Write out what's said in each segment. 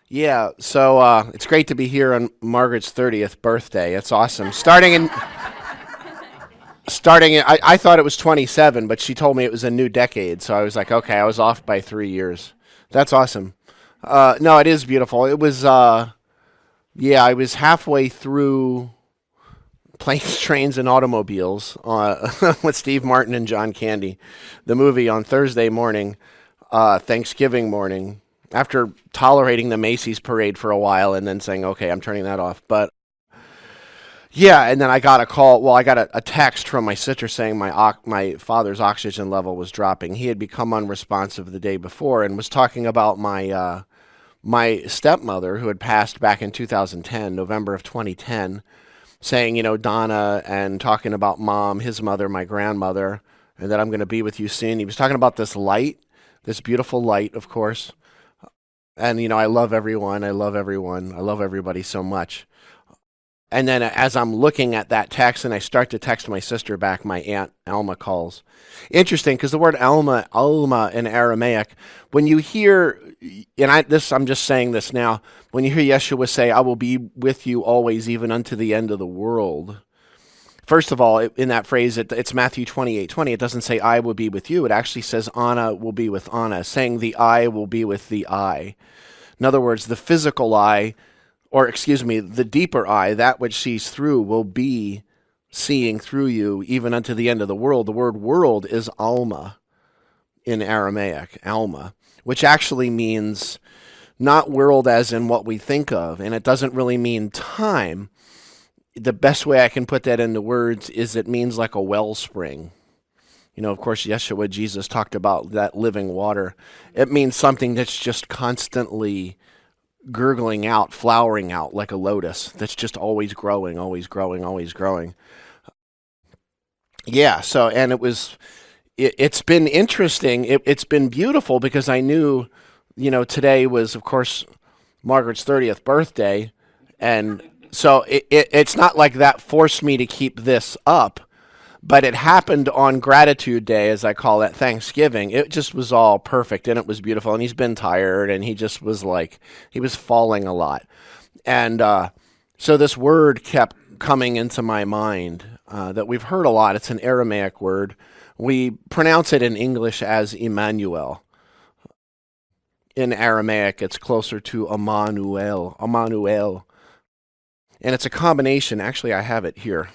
Yeah, so it's great to be here on Margaret's 30th birthday. It's awesome. I thought it was 27, but she told me it was a new decade. So I was like, okay, I was off by 3 years. That's awesome. No, it is beautiful. Yeah, I was halfway through Planes, Trains, and Automobiles with Steve Martin and John Candy, the movie on Thursday morning, Thanksgiving morning, after tolerating the Macy's parade for a while and then saying, okay, I'm turning that off. But yeah, and then I got a call. Well, I got a text from my sister saying my father's oxygen level was dropping. He had become unresponsive the day before and was talking about my stepmother who had passed back in 2010, November of 2010, saying, Donna, and talking about mom, his mother, my grandmother, and that I'm going to be with you soon. He was talking about this light, this beautiful light, of course. And, I love everyone. I love everyone. I love everybody so much. And then as I'm looking at that text and I start to text my sister back, my aunt Alma calls. Interesting, because the word Alma in Aramaic, when you hear, I'm just saying this now, when you hear Yeshua say, I will be with you always, even unto the end of the world. First of all, in that phrase, it's Matthew 28:20. It doesn't say I will be with you. It actually says Anna will be with Anna, saying the I will be with the I. In other words, the physical eye, or excuse me, the deeper eye, that which sees through, will be seeing through you even unto the end of the world. The word world is Alma in Aramaic, Alma, which actually means not world as in what we think of, and it doesn't really mean time. The best way I can put that into words is it means like a wellspring. Of course, Yeshua, Jesus, talked about that living water. It means something that's just constantly gurgling out, flowering out like a lotus that's just always growing, always growing, always growing. Yeah, so, and it's been interesting. It's been beautiful because I knew, today was, of course, Margaret's 30th birthday. And so it's not like that forced me to keep this up, but it happened on Gratitude Day, as I call it, Thanksgiving. It just was all perfect, and it was beautiful. And he's been tired, and he just was like, he was falling a lot. And so this word kept coming into my mind that we've heard a lot. It's an Aramaic word. We pronounce it in English as Emmanuel. In Aramaic, it's closer to Emmanuel. Emmanuel. And it's a combination. Actually, I have it here.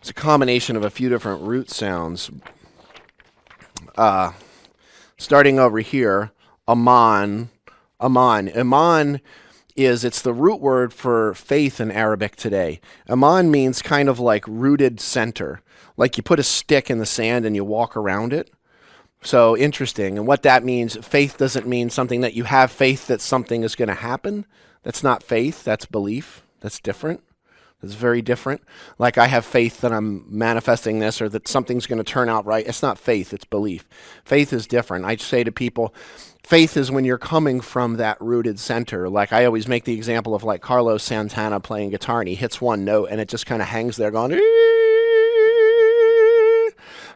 It's a combination of a few different root sounds. Starting over here, Aman. Iman it's the root word for faith in Arabic today. Aman means kind of like rooted center. Like you put a stick in the sand and you walk around it. So interesting. And what that means, faith doesn't mean something that you have faith that something is going to happen. That's not faith, that's belief. That's different. It's very different. Like I have faith that I'm manifesting this or that something's going to turn out right. It's not faith, it's belief. Faith is different. I say to people, faith is when you're coming from that rooted center. Like I always make the example of like Carlos Santana playing guitar and he hits one note and it just kind of hangs there going,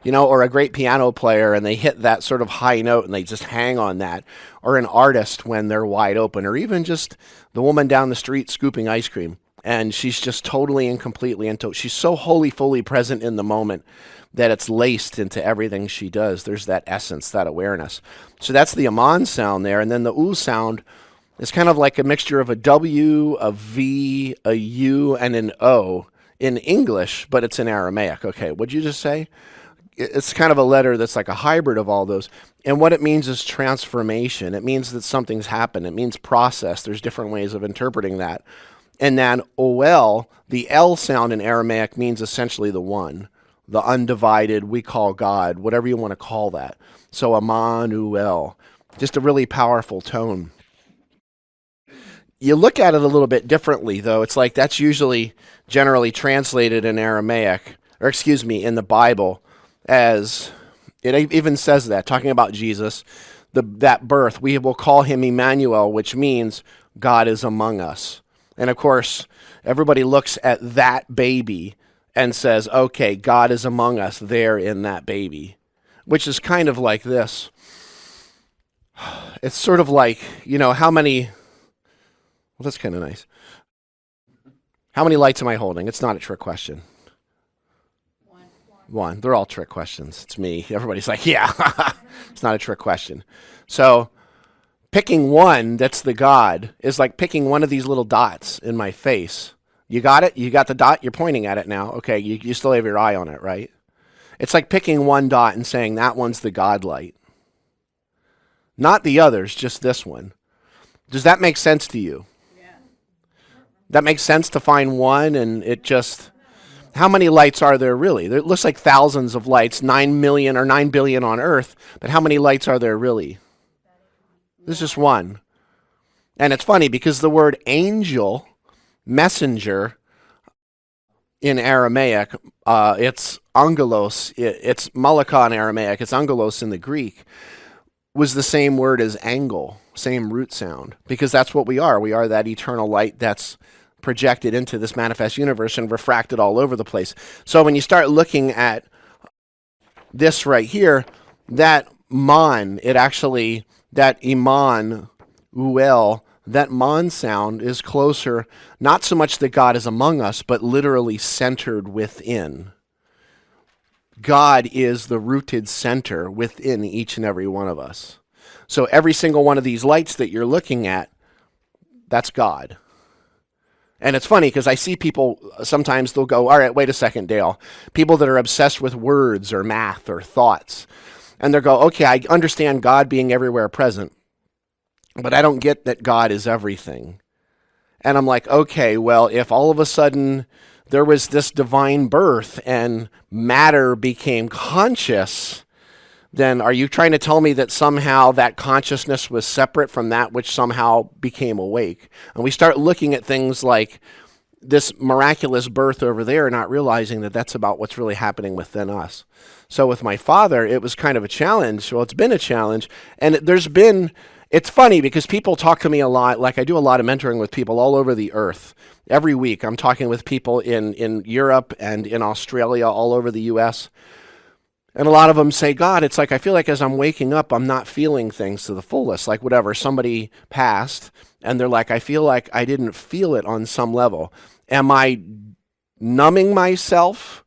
or a great piano player and they hit that sort of high note and they just hang on that. Or an artist when they're wide open, or even just the woman down the street scooping ice cream. And she's just totally and completely into. She's so wholly, fully present in the moment that it's laced into everything she does. There's that essence, that awareness. So that's the Aman sound there. And then the U sound is kind of like a mixture of a W, a V, a U, and an O in English, but it's in Aramaic. Okay, what'd you just say? It's kind of a letter that's like a hybrid of all those. And what it means is transformation. It means that something's happened. It means process. There's different ways of interpreting that. And then OL, the L sound in Aramaic means essentially the one, the undivided, we call God, whatever you want to call that. So Emmanuel, just a really powerful tone. You look at it a little bit differently, though. It's like that's usually generally translated in Aramaic, or excuse me, in the Bible, as it even says that, talking about Jesus, that birth. We will call him Emmanuel, which means God is among us. And of course, everybody looks at that baby and says, okay, God is among us there in that baby, which is kind of like this. It's sort of like, how many Well, that's kind of nice. How many lights am I holding? It's not a trick question. One. They're all trick questions. It's me. Everybody's like, yeah. It's not a trick question. So picking one that's the God is like picking one of these little dots in my face. You got it? You got the dot? You're pointing at it now. Okay, you still have your eye on it, right? It's like picking one dot and saying that one's the God light. Not the others, just this one. Does that make sense to you? Yeah. That makes sense to find one and it just... How many lights are there really? It looks like thousands of lights, 9 million or 9 billion on Earth, but how many lights are there really? There's just one. And it's funny because the word angel, messenger, in Aramaic, it's angelos, it's malakah in Aramaic, it's angelos in the Greek, was the same word as angle, same root sound, because that's what we are. We are that eternal light that's projected into this manifest universe and refracted all over the place. So when you start looking at this right here, that man, it actually, that iman, uel, that man sound is closer, not so much that God is among us, but literally centered within. God is the rooted center within each and every one of us. So every single one of these lights that you're looking at, that's God. And it's funny because I see people, sometimes they'll go, all right, wait a second, Dale. People that are obsessed with words or math or thoughts. And they'll go, okay, I understand God being everywhere present, but I don't get that God is everything. And I'm like, okay, well, if all of a sudden there was this divine birth and matter became conscious, then are you trying to tell me that somehow that consciousness was separate from that which somehow became awake? And we start looking at things like this miraculous birth over there, not realizing that that's about what's really happening within us. So with my father, it was kind of a challenge. Well, it's been a challenge. And it's funny because people talk to me a lot, like I do a lot of mentoring with people all over the earth. Every week I'm talking with people in Europe and in Australia, all over the US. And a lot of them say, God, it's like I feel like as I'm waking up, I'm not feeling things to the fullest. Like whatever, somebody passed, and they're like, I feel like I didn't feel it on some level. Am I numbing myself,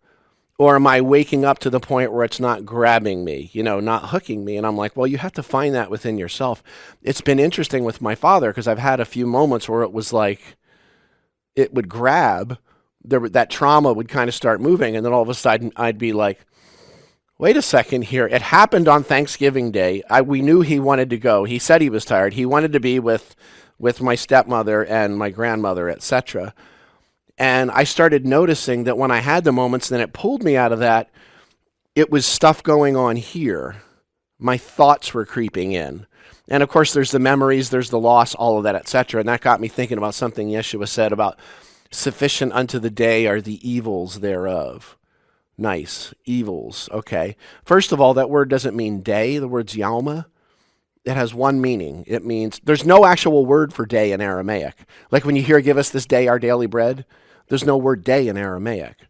or am I waking up to the point where it's not grabbing me, not hooking me? And I'm like, well, you have to find that within yourself. It's been interesting with my father because I've had a few moments where it was like it would grab, that trauma would kind of start moving, and then all of a sudden I'd be like, wait a second here. It happened on Thanksgiving Day. We knew he wanted to go. He said he was tired. He wanted to be with my stepmother and my grandmother, etc. And I started noticing that when I had the moments, then it pulled me out of that. It was stuff going on here. My thoughts were creeping in. And of course, there's the memories, there's the loss, all of that, etc. And that got me thinking about something Yeshua said about sufficient unto the day are the evils thereof. Nice. Evils. Okay. First of all, that word doesn't mean day. The word's yalma. It has one meaning. It means, there's no actual word for day in Aramaic. Like when you hear, give us this day our daily bread, there's no word day in Aramaic.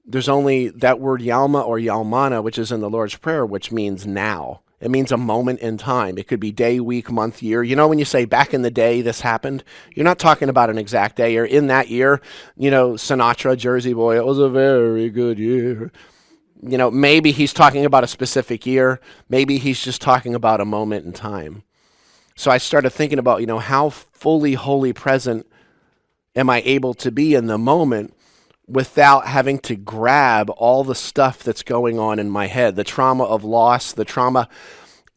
There's only that word yalma or yalmana, which is in the Lord's Prayer, which means now. It means a moment in time. It could be day, week, month, year. When you say back in the day this happened, you're not talking about an exact day. Or in that year, Sinatra, Jersey Boy, it was a very good year. Maybe he's talking about a specific year. Maybe he's just talking about a moment in time. So I started thinking about, how fully, wholly present am I able to be in the moment without having to grab all the stuff that's going on in my head, the trauma of loss, the trauma.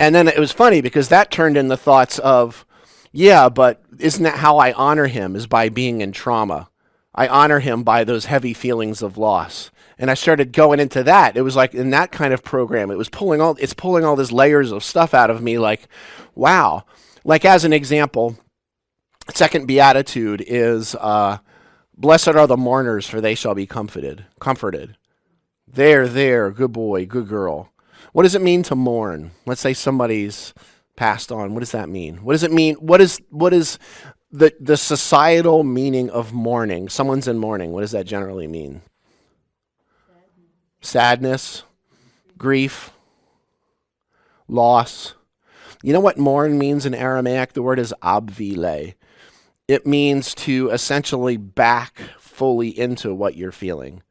And then it was funny because that turned in the thoughts of, yeah, but isn't that how I honor him, is by being in trauma? I honor him by those heavy feelings of loss. And I started going into that. It was like in that kind of program, it's pulling all these layers of stuff out of me, like, wow. Like as an example, second beatitude is, blessed are the mourners, for they shall be comforted. There, good boy, good girl. What does it mean to mourn? Let's say somebody's passed on. What does that mean? What does it mean? What is the societal meaning of mourning? Someone's in mourning. What does that generally mean? Sadness, grief, loss. You know what mourn means in Aramaic? The word is abvile. It means to essentially back fully into what you're feeling.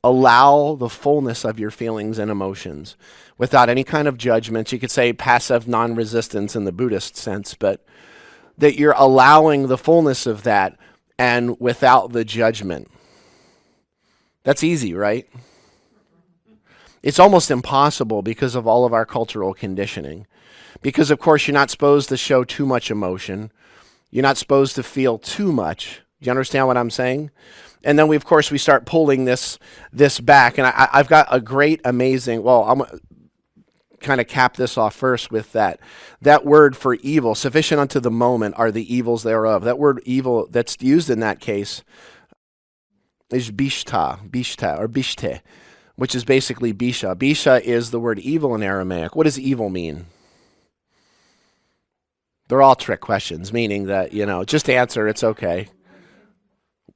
Allow the fullness of your feelings and emotions without any kind of judgment. You could say passive non-resistance in the Buddhist sense, but that you're allowing the fullness of that and without the judgment. That's easy, right? It's almost impossible because of all of our cultural conditioning. Because, of course, you're not supposed to show too much emotion. You're not supposed to feel too much. Do you understand what I'm saying? And then, we start pulling this back. And I've got a great, amazing, I'm going to kind of cap this off first with that word for evil. Sufficient unto the moment are the evils thereof. That word evil that's used in that case is bishta, or bishte, which is basically bisha. Bisha is the word evil in Aramaic. What does evil mean? They're all trick questions, meaning that, just answer, it's okay.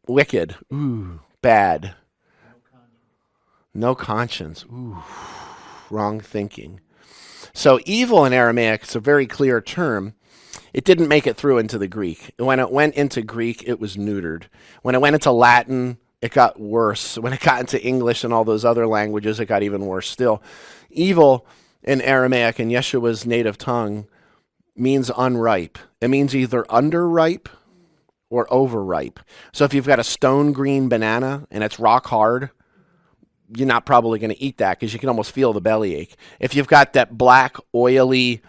Wicked. Ooh, bad. No conscience. Ooh, wrong thinking. So evil in Aramaic, it's a very clear term. It didn't make it through into the Greek. When it went into Greek, it was neutered. When it went into Latin, it got worse. When it got into English and all those other languages, it got even worse still. Evil in Aramaic, in Yeshua's native tongue, means unripe. It means either underripe or overripe. So if you've got a stone green banana and it's rock hard, you're not probably going to eat that because you can almost feel the bellyache. If you've got that black, oily,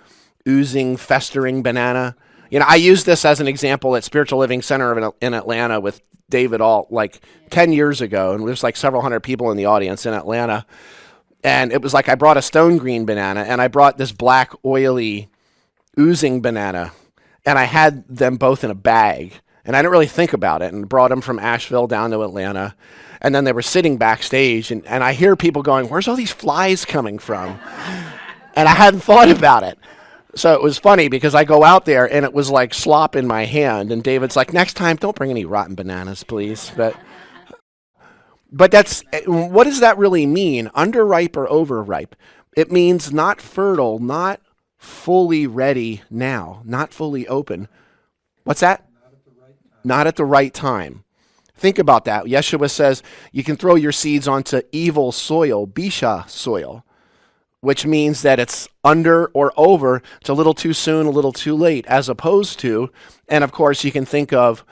oozing, festering banana, I used this as an example at Spiritual Living Center in Atlanta with David Alt 10 years ago, and there's several hundred people in the audience in Atlanta. And it was I brought a stone green banana and I brought this black, oily, oozing banana, and I had them both in a bag, and I didn't really think about it, and brought them from Asheville down to Atlanta, and then they were sitting backstage, and I hear people going, where's all these flies coming from? And I hadn't thought about it. So it was funny because I go out there, and it was like slop in my hand, and David's like, next time, don't bring any rotten bananas, please. But what does that really mean? Underripe or overripe? It means not fertile, not fully ready now, not fully open. What's that? Not at the right time. Think about that. Yeshua says you can throw your seeds onto evil soil, bisha soil, which means that it's under or over. It's a little too soon, a little too late, as opposed to, and of course you can think of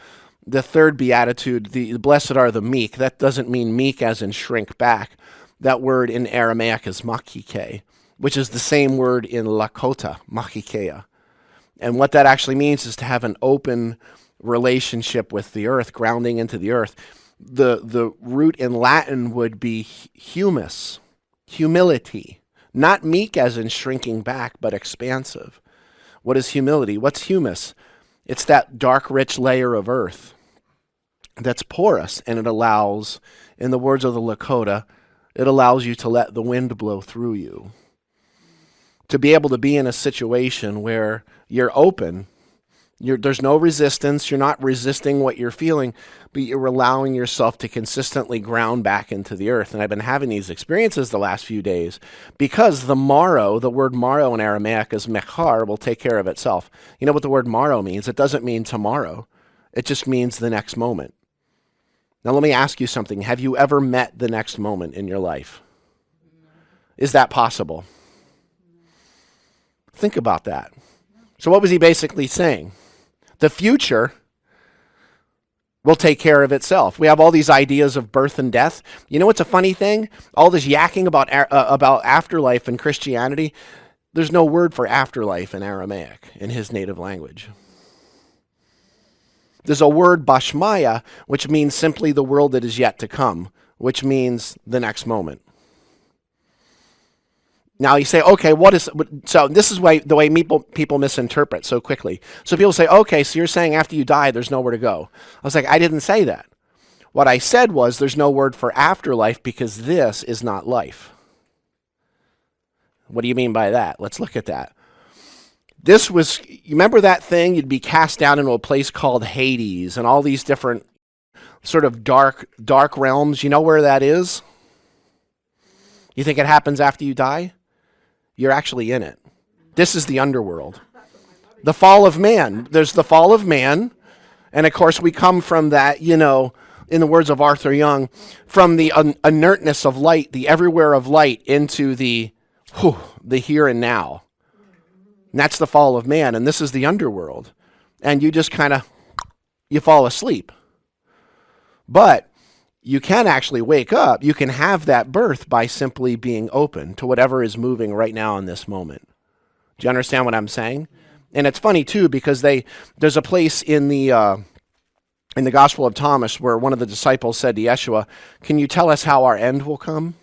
the third beatitude, the blessed are the meek. That doesn't mean meek as in shrink back. That word in Aramaic is makike, which is the same word in Lakota, makikeya. And what that actually means is to have an open relationship with the earth, grounding into the earth. The root in Latin would be humus, humility. Not meek as in shrinking back, but expansive. What is humility? What's humus? It's that dark, rich layer of earth that's porous, and it allows, in the words of the Lakota, it allows you to let the wind blow through you. To be able to be in a situation where you're open, there's no resistance, you're not resisting what you're feeling, but you're allowing yourself to consistently ground back into the earth. And I've been having these experiences the last few days because the word marrow in Aramaic is mechar, will take care of itself. You know what the word marrow means? It doesn't mean tomorrow. It just means the next moment. Now let me ask you something. Have you ever met the next moment in your life? Is that possible? Think about that. So what was he basically saying? The future will take care of itself. We have all these ideas of birth and death. You know what's a funny thing? All this yakking about afterlife in Christianity, there's no word for afterlife in Aramaic, in his native language. There's a word bashmaya, which means simply the world that is yet to come, which means the next moment. Now you say, okay, so this is the way people misinterpret so quickly. So people say, okay, so you're saying after you die, there's nowhere to go. I was like, I didn't say that. What I said was there's no word for afterlife because this is not life. What do you mean by that? Let's look at that. You remember that thing? You'd be cast down into a place called Hades and all these different sort of dark realms. You know where that is? You think it happens after you die? You're actually in it. This is the underworld. The fall of man. There's the fall of man, And of course, we come from that, in the words of Arthur Young, from the inertness of light, the everywhere of light, into the here and now. And that's the fall of man, and this is the underworld. And you just you fall asleep. But you can actually wake up. You can have that birth by simply being open to whatever is moving right now in this moment. Do you understand what I'm saying? And it's funny too, because there's a place in the Gospel of Thomas where one of the disciples said to Yeshua, "Can you tell us how our end will come?"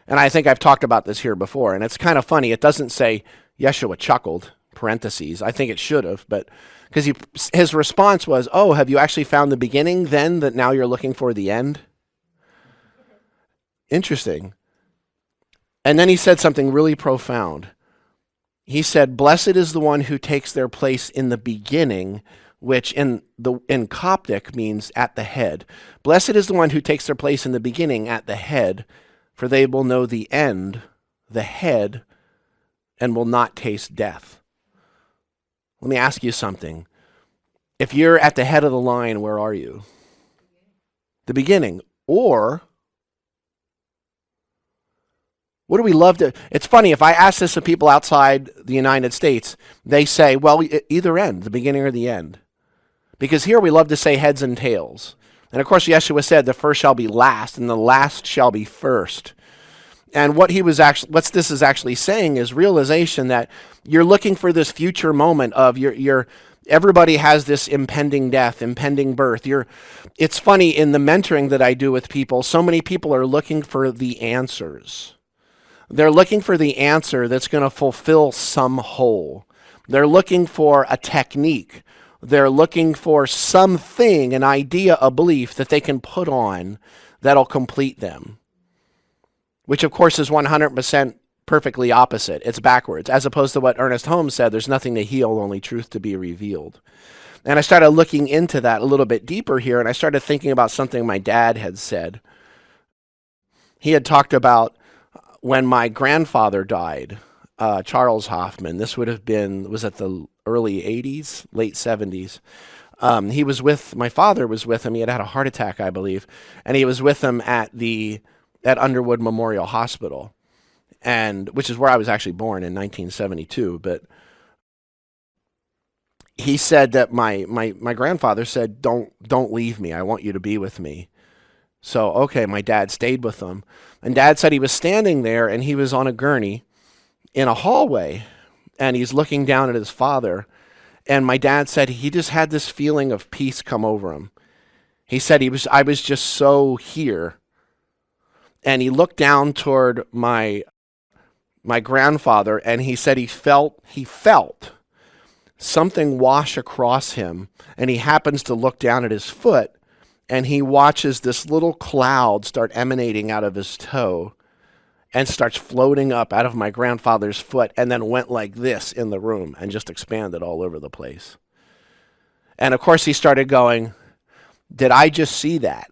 And I think I've talked about this here before, and it's kind of funny. It doesn't say Yeshua chuckled, parentheses. I think it should have, but because his response was, "Oh, have you actually found the beginning then that now you're looking for the end?" Interesting. And then he said something really profound. He said, "Blessed is the one who takes their place in the beginning," which in Coptic means at the head. "Blessed is the one who takes their place in the beginning at the head, for they will know the end, the head, and will not taste death." Let me ask you something. If you're at the head of the line, where are you? The beginning. Or, what do we love to... It's funny, if I ask this to people outside the United States, they say, well, either end, the beginning or the end. Because here we love to say heads and tails. And of course, Yeshua said, the first shall be last, and the last shall be first. And what this is actually saying is realization that you're looking for this future moment of everybody has this impending death, impending birth. It's funny, in the mentoring that I do with people, so many people are looking for the answers. They're looking for the answer that's going to fulfill some hole. They're looking for a technique. They're looking for something, an idea, a belief that they can put on that'll complete them. Which, of course, is 100% perfectly opposite. It's backwards. As opposed to what Ernest Holmes said, there's nothing to heal, only truth to be revealed. And I started looking into that a little bit deeper here, and I started thinking about something my dad had said. He had talked about when my grandfather died, Charles Hoffman. This was at the early 80s, late 70s. My father was with him. He had a heart attack, I believe. And he was with him at Underwood Memorial Hospital, which is where I was actually born in 1972. But he said that my grandfather said, don't leave me. I want you to be with me. So, okay, my dad stayed with them. And Dad said he was standing there, and he was on a gurney in a hallway, and he's looking down at his father. And my dad said he just had this feeling of peace come over him. He said I was just so here. And he looked down toward my grandfather, and he said he felt something wash across him, and he happens to look down at his foot, and he watches this little cloud start emanating out of his toe and starts floating up out of my grandfather's foot, and then went like this in the room and just expanded all over the place. And of course he started going, "Did I just see that?"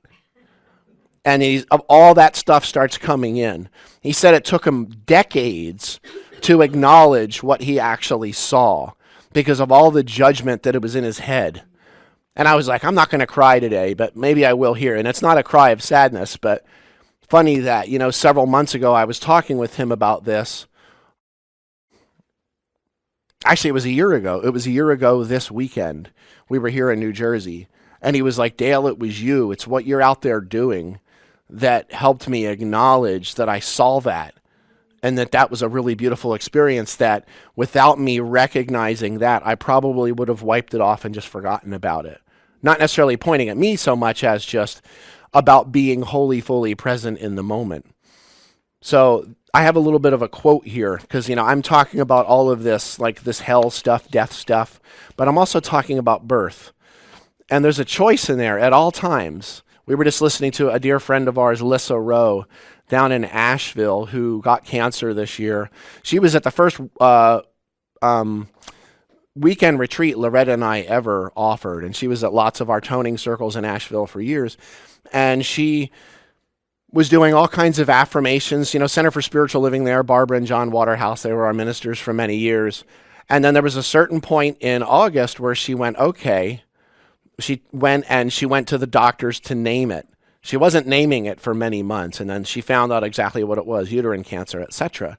And all that stuff starts coming in. He said it took him decades to acknowledge what he actually saw because of all the judgment that it was in his head. And I was like, I'm not going to cry today, but maybe I will here. And it's not a cry of sadness, but funny that, several months ago I was talking with him about this. Actually, it was a year ago. It was a year ago this weekend. We were here in New Jersey. And he was like, "Dale, it was you. It's what you're out there doing that helped me acknowledge that I saw that. And that was a really beautiful experience that without me recognizing that, I probably would have wiped it off and just forgotten about it." Not necessarily pointing at me so much as just about being wholly, fully present in the moment. So I have a little bit of a quote here because, I'm talking about all of this, like this hell stuff, death stuff, but I'm also talking about birth. And there's a choice in there at all times. We were just listening to a dear friend of ours, Lissa Rowe, down in Asheville, who got cancer this year. She was at the first weekend retreat Loretta and I ever offered, and she was at lots of our toning circles in Asheville for years. And she was doing all kinds of affirmations, Center for Spiritual Living there, Barbara and John Waterhouse, they were our ministers for many years. And then there was a certain point in August where she went, okay, she went to the doctors to name it. She wasn't naming it for many months, and then she found out exactly what it was, uterine cancer, etc.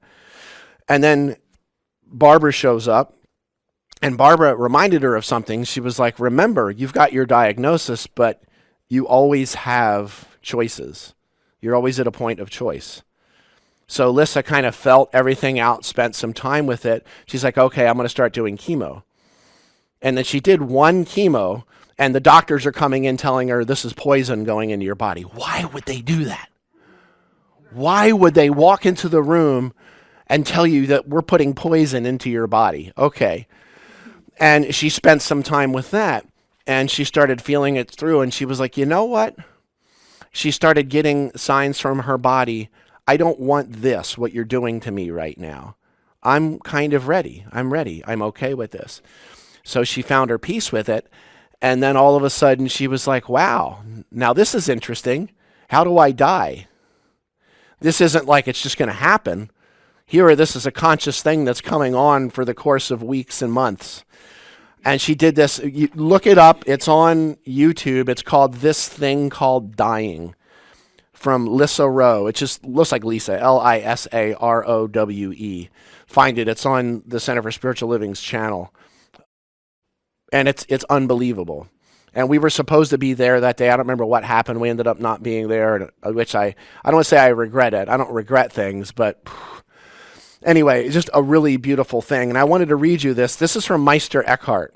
And then Barbara shows up, and Barbara reminded her of something. She was like, remember, you've got your diagnosis, but you always have choices. You're always at a point of choice. So Lissa kind of felt everything out, spent some time with it. She's like, okay, I'm going to start doing chemo. And then she did one chemo, and the doctors are coming in telling her this is poison going into your body. Why would they do that? Why would they walk into the room and tell you that we're putting poison into your body? Okay. And she spent some time with that, and she started feeling it through, and she was like, you know what? She started getting signs from her body. I don't want this, what you're doing to me right now. I'm kind of ready. I'm ready. I'm okay with this. So she found her peace with it. And then all of a sudden she was like, wow, now this is interesting. How do I die? This isn't like it's just going to happen. This is a conscious thing that's coming on for the course of weeks and months. And she did this. You look it up. It's on YouTube. It's called This Thing Called Dying from Lissa Rowe. It just looks like Lisa, Lisarowe. Find it. It's on the Center for Spiritual Living's channel. And it's unbelievable. And we were supposed to be there that day. I don't remember what happened. We ended up not being there, which I don't want to say I regret it. I don't regret things, but anyway, it's just a really beautiful thing. And I wanted to read you this. This is from Meister Eckhart,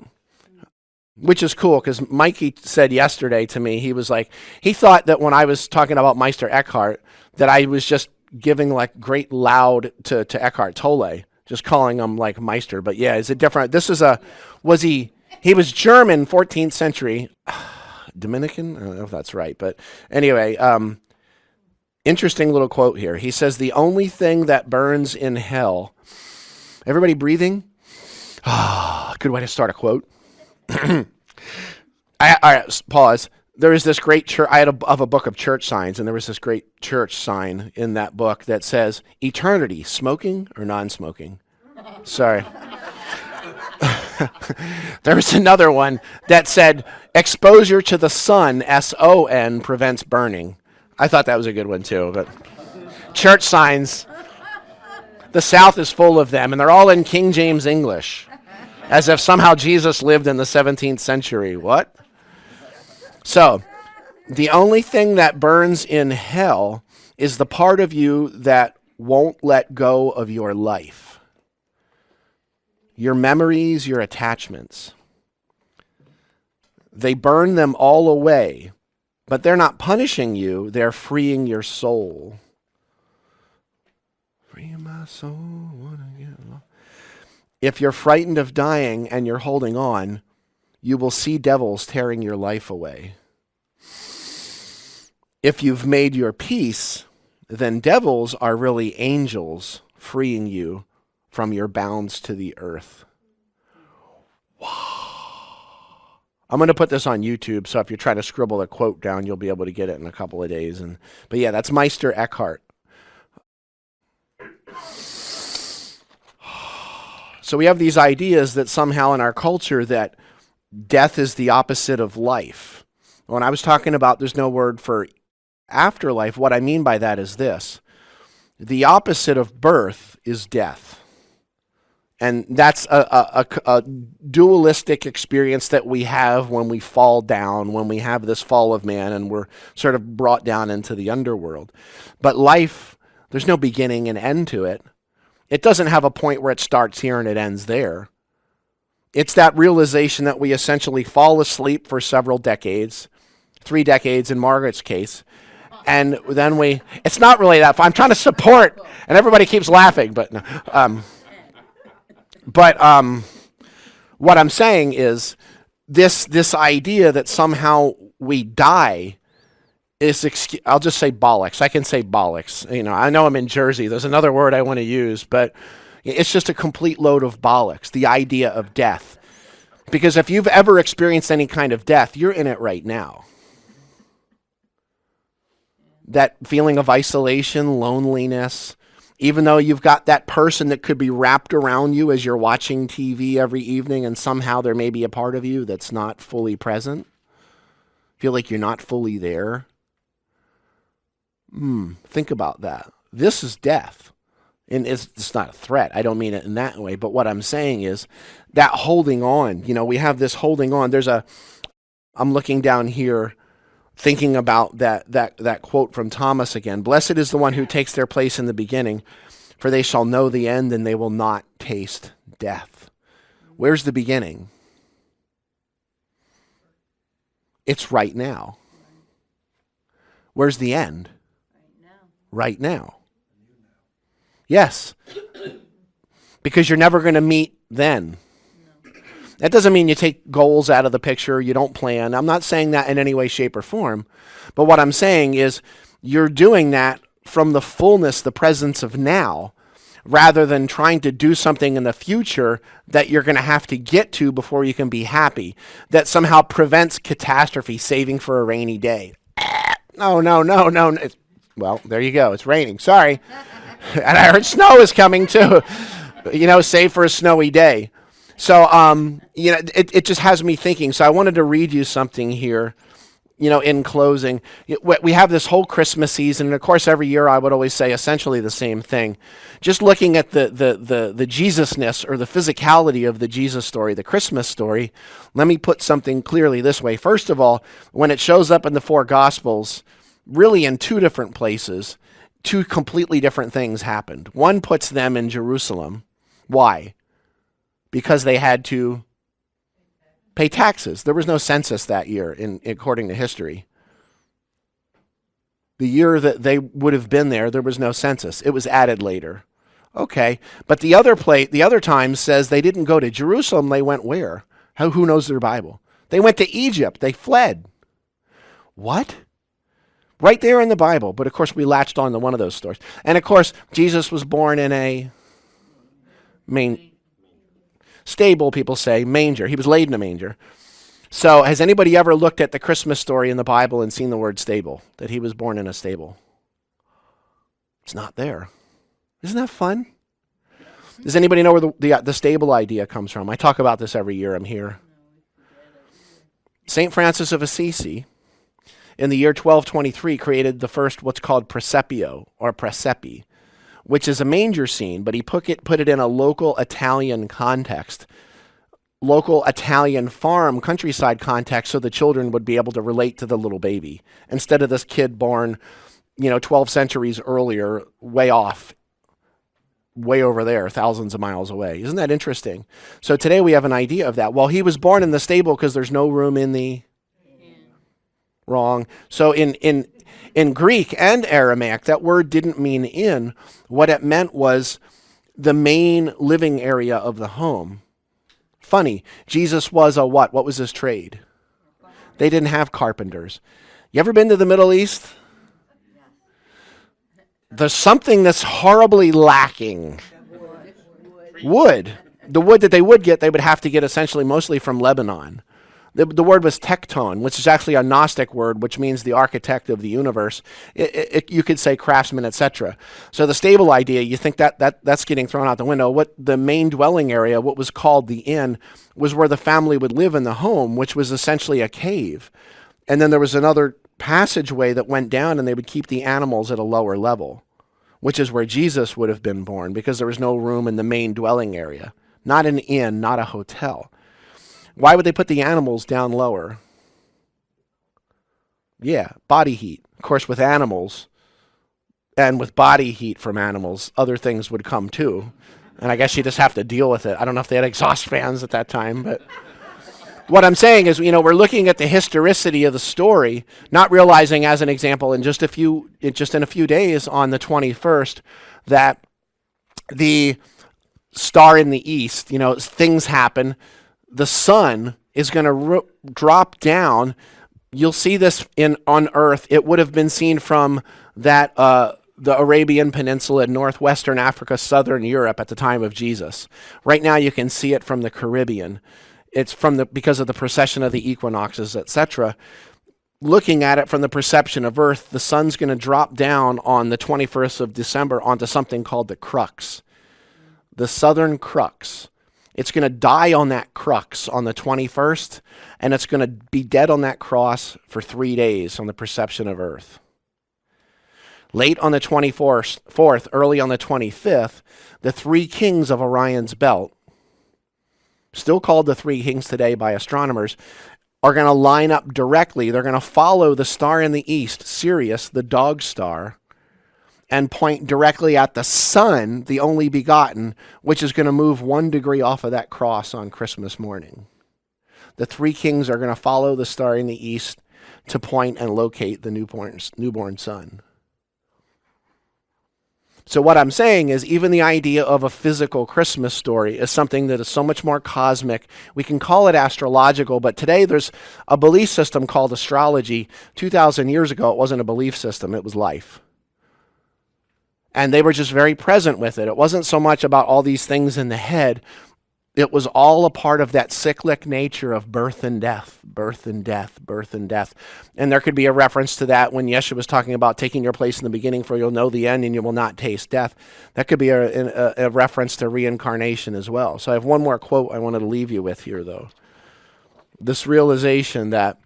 which is cool because Mikey said yesterday to me, he was like, he thought that when I was talking about Meister Eckhart, that I was just giving like great loud to Eckhart Tolle, just calling him like Meister. But yeah, is it different? This is he was German, 14th century, Dominican? I don't know if that's right. But anyway, interesting little quote here. He says, the only thing that burns in hell. Everybody breathing? Good way to start a quote. All right, pause. There is this great church. I had a book of church signs, and there was this great church sign in that book that says, eternity, smoking or non-smoking? Sorry. There was another one that said, exposure to the sun, S-O-N, prevents burning. I thought that was a good one too, but church signs, the South is full of them, and they're all in King James English, as if somehow Jesus lived in the 17th century. What? So, the only thing that burns in hell is the part of you that won't let go of your life. Your memories, your attachments. They burn them all away, but they're not punishing you, they're freeing your soul. Free my soul. If you're frightened of dying and you're holding on, you will see devils tearing your life away. If you've made your peace, then devils are really angels freeing you from your bounds to the earth. Wow. I'm going to put this on YouTube, so if you're trying to scribble a quote down, you'll be able to get it in a couple of days. But yeah, that's Meister Eckhart. So we have these ideas that somehow in our culture that death is the opposite of life. When I was talking about there's no word for afterlife, what I mean by that is this. The opposite of birth is death. And that's a dualistic experience that we have when we fall down, when we have this fall of man and we're sort of brought down into the underworld. But life, there's no beginning and end to it. It doesn't have a point where it starts here and it ends there. It's that realization that we essentially fall asleep for several decades, 3 decades in Margaret's case, and then it's not really that fun. I'm trying to support, and everybody keeps laughing, but no. But what I'm saying is this idea that somehow we die is, I'll just say bollocks. I can say bollocks. I know I'm in Jersey. There's another word I want to use, but it's just a complete load of bollocks, the idea of death. Because if you've ever experienced any kind of death, you're in it right now. That feeling of isolation, loneliness, even though you've got that person that could be wrapped around you as you're watching TV every evening and somehow there may be a part of you that's not fully present. Feel like you're not fully there? Think about that. This is death. And it's not a threat. I don't mean it in that way. But what I'm saying is that holding on, we have this holding on. I'm looking down here thinking about that quote from Thomas again. Blessed is the one who takes their place in the beginning, for they shall know the end and they will not taste death. Where's the beginning? It's right now. Where's the end? Right now. Yes. Because you're never going to meet then. That doesn't mean you take goals out of the picture, you don't plan. I'm not saying that in any way, shape, or form. But what I'm saying is you're doing that from the fullness, the presence of now, rather than trying to do something in the future that you're going to have to get to before you can be happy, that somehow prevents catastrophe, saving for a rainy day. No. Well, there you go. It's raining. Sorry. And I heard snow is coming too. Save for a snowy day. So, it just has me thinking. So I wanted to read you something here, in closing. We have this whole Christmas season, and of course every year I would always say essentially the same thing. Just looking at the Jesusness or the physicality of the Jesus story, the Christmas story, let me put something clearly this way. First of all, when it shows up in the four Gospels, really in two different places, two completely different things happened. One puts them in Jerusalem. Why? Because they had to pay taxes. There was no census that year, according to history. The year that they would have been there was no census. It was added later. Okay, but the other time says they didn't go to Jerusalem. They went where? Who knows their Bible? They went to Egypt. They fled. What? Right there in the Bible. But of course, we latched on to one of those stories. And of course, Jesus was born in a stable, people say, manger. He was laid in a manger. So has anybody ever looked at the Christmas story in the Bible and seen the word stable, that he was born in a stable? It's not there. Isn't that fun? Does anybody know where the stable idea comes from? I talk about this every year I'm here. St. Francis of Assisi, in the year 1223, created the first what's called presepio, or presepi, which is a manger scene, but he put it in a local Italian context, local Italian farm, countryside context, so the children would be able to relate to the little baby, instead of this kid born, 12 centuries earlier, way off, way over there, thousands of miles away. Isn't that interesting? So today we have an idea of that. Well, he was born in the stable because there's no room in the... Wrong. So in Greek and Aramaic, that word didn't mean inn. What it meant was the main living area of the home. Funny. Jesus was a what? What was his trade? They didn't have carpenters. You ever been to the Middle East? There's something that's horribly lacking. Wood. The wood that they would get, they would have to get essentially mostly from Lebanon. The word was tekton, which is actually a Gnostic word, which means the architect of the universe. You could say craftsman, etc. So the stable idea, you think that's getting thrown out the window. What the main dwelling area, what was called the inn, was where the family would live in the home, which was essentially a cave. And then there was another passageway that went down, and they would keep the animals at a lower level, which is where Jesus would have been born, because there was no room in the main dwelling area. Not an inn, not a hotel. Why would they put the animals down lower? Yeah, body heat. Of course, with animals and with body heat from animals, other things would come too. And I guess you just have to deal with it. I don't know if they had exhaust fans at that time, but what I'm saying is, we're looking at the historicity of the story, not realizing, as an example, in a few days on the 21st, that the star in the east, things happen. The sun is going to drop down. You'll see this on Earth. It would have been seen from the Arabian Peninsula in northwestern Africa, southern Europe at the time of Jesus. Right now you can see it from the Caribbean. It's because of the precession of the equinoxes, etc. Looking at it from the perception of Earth, the sun's going to drop down on the 21st of December onto something called the crux, the southern crux. It's going to die on that crux on the 21st, and it's going to be dead on that cross for 3 days on the perception of earth. Late on the 24th, early on the 25th, the three kings of Orion's belt, still called the three kings today by astronomers, are going to line up directly. They're going to follow the star in the east, Sirius, the dog star, and point directly at the sun, the only begotten, which is going to move 1 degree off of that cross on Christmas morning. The three kings are going to follow the star in the east to point and locate the newborn son. So what I'm saying is even the idea of a physical Christmas story is something that is so much more cosmic. We can call it astrological, but today there's a belief system called astrology. 2,000 years ago, it wasn't a belief system, it was life. And they were just very present with it. It wasn't so much about all these things in the head. It was all a part of that cyclic nature of birth and death, birth and death, birth and death. And there could be a reference to that when Yeshua was talking about taking your place in the beginning, for you'll know the end and you will not taste death. That could be a reference to reincarnation as well. So I have one more quote I wanted to leave you with here, though. This realization that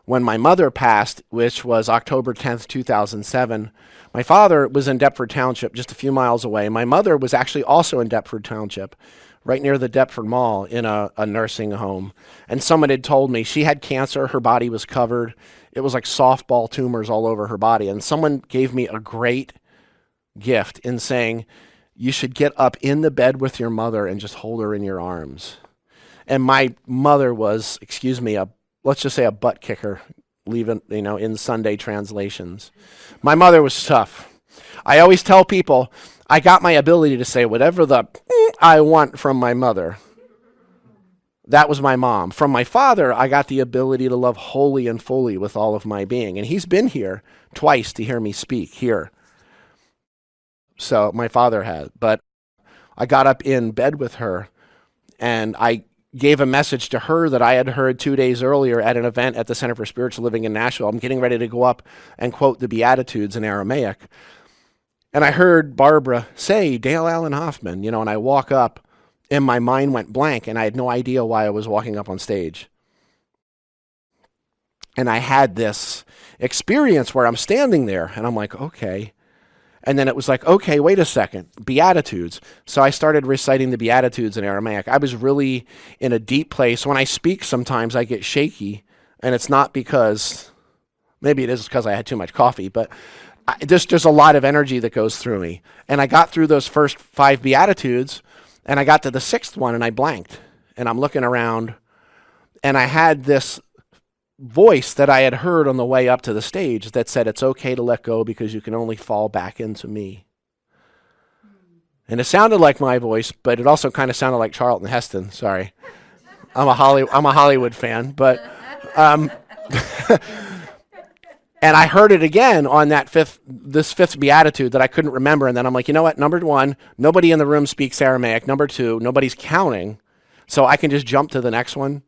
when my mother passed, which was October 10th, 2007, my father was in Deptford Township, just a few miles away. My mother was actually also in Deptford Township, right near the Deptford Mall in a nursing home. And someone had told me she had cancer, her body was covered. It was like softball tumors all over her body. And someone gave me a great gift in saying, you should get up in the bed with your mother and just hold her in your arms. And my mother was, let's just say a butt kicker, leaving, in Sunday translations. My mother was tough. I always tell people, I got my ability to say whatever I want from my mother. That was my mom. From my father, I got the ability to love wholly and fully with all of my being. And he's been here twice to hear me speak here. So my father had. But I got up in bed with her, and I gave a message to her that I had heard 2 days earlier at an event at the Center for Spiritual Living in Nashville. I'm getting ready to go up and quote the Beatitudes in Aramaic. And I heard Barbara say, Dale Allen Hoffman, and I walk up and my mind went blank and I had no idea why I was walking up on stage. And I had this experience where I'm standing there and I'm like, okay. And then it was like, okay, wait a second, Beatitudes. So I started reciting the Beatitudes in Aramaic. I was really in a deep place. When I speak, sometimes I get shaky, and it's not because, maybe it is because I had too much coffee, but there's a lot of energy that goes through me. And I got through those first 5 Beatitudes, and I got to the 6th one, and I blanked. And I'm looking around, and I had this voice that I had heard on the way up to the stage that said, it's okay to let go because you can only fall back into me. And it sounded like my voice, but it also kind of sounded like Charlton Heston. Sorry. I'm a Hollywood fan, but and I heard it again on this fifth beatitude that I couldn't remember. And then I'm like, you know what? Number 1, nobody in the room speaks Aramaic. Number 2, nobody's counting. So I can just jump to the next one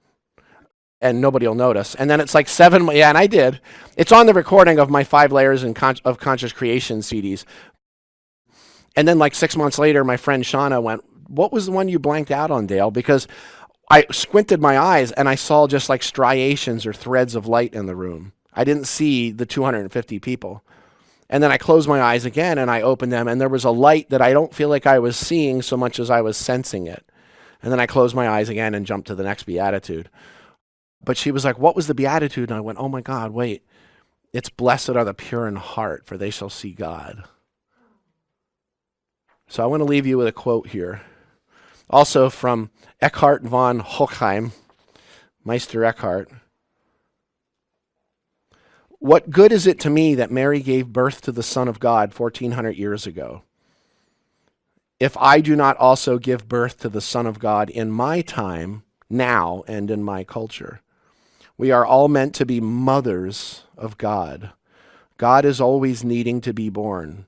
and nobody will notice. And then it's like 7, yeah, and I did. It's on the recording of my 5 Layers of Conscious Creation CDs. And then like 6 months later, my friend Shauna went, what was the one you blanked out on, Dale? Because I squinted my eyes and I saw just like striations or threads of light in the room. I didn't see the 250 people. And then I closed my eyes again and I opened them and there was a light that I don't feel like I was seeing so much as I was sensing it. And then I closed my eyes again and jumped to the next beatitude. But she was like, what was the beatitude? And I went, oh my God, wait. It's blessed are the pure in heart, for they shall see God. So I want to leave you with a quote here. Also from Eckhart von Hochheim, Meister Eckhart. What good is it to me that Mary gave birth to the Son of God 1,400 years ago, if I do not also give birth to the Son of God in my time, now, and in my culture? We are all meant to be mothers of God. God is always needing to be born.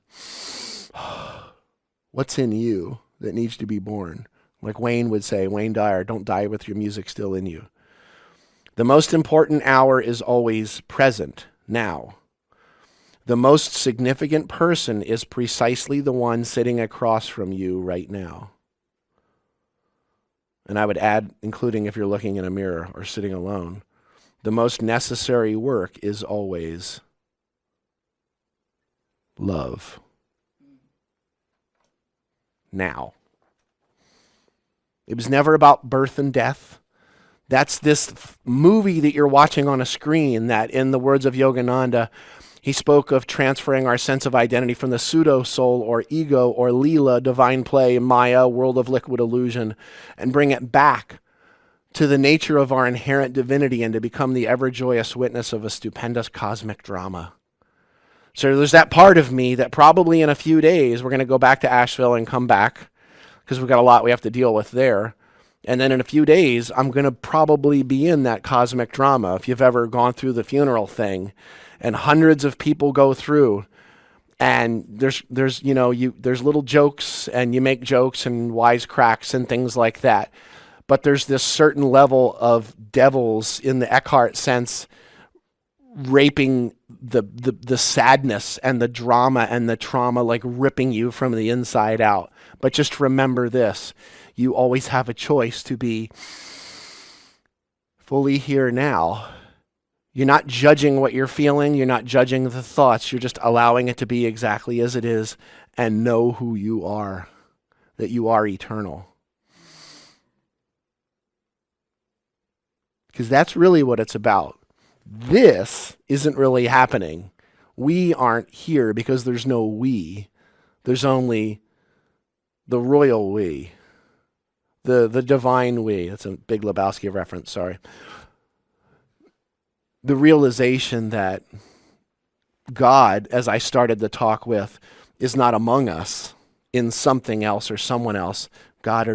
What's in you that needs to be born? Like Wayne would say, Wayne Dyer, don't die with your music still in you. The most important hour is always present, now. The most significant person is precisely the one sitting across from you right now. And I would add, including if you're looking in a mirror or sitting alone, the most necessary work is always love. Now. It was never about birth and death. That's this movie that you're watching on a screen that, in the words of Yogananda, he spoke of transferring our sense of identity from the pseudo-soul or ego or Leela, divine play, Maya, world of liquid illusion, and bring it back to the nature of our inherent divinity and to become the ever-joyous witness of a stupendous cosmic drama. So there's that part of me that probably in a few days we're going to go back to Asheville and come back because we've got a lot we have to deal with there. And then in a few days, I'm going to probably be in that cosmic drama. If you've ever gone through the funeral thing, and hundreds of people go through, and there's little jokes, and you make jokes and wisecracks and things like that. But there's this certain level of devils in the Eckhart sense raping the sadness and the drama and the trauma, like ripping you from the inside out. But just remember this. You always have a choice to be fully here now. You're not judging what you're feeling. You're not judging the thoughts. You're just allowing it to be exactly as it is and know who you are, that you are eternal. Because that's really what it's about. This isn't really happening. We aren't here because there's no we. There's only the royal we. The divine we. That's a Big Lebowski reference, sorry. The realization that God, as I started the talk with, is not among us in something else or someone else. God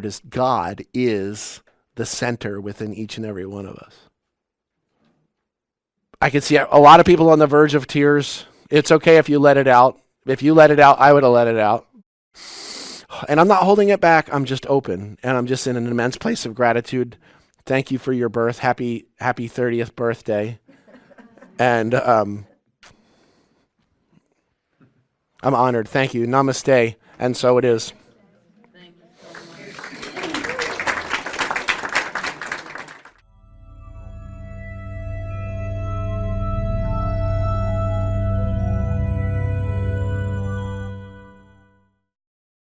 is the center within each and every one of us. I could see a lot of people on the verge of tears. It's okay if you let it out. If you let it out, I would have let it out. And I'm not holding it back. I'm just open. And I'm just in an immense place of gratitude. Thank you for your birth. Happy 30th birthday. And I'm honored. Thank you. Namaste. And so it is.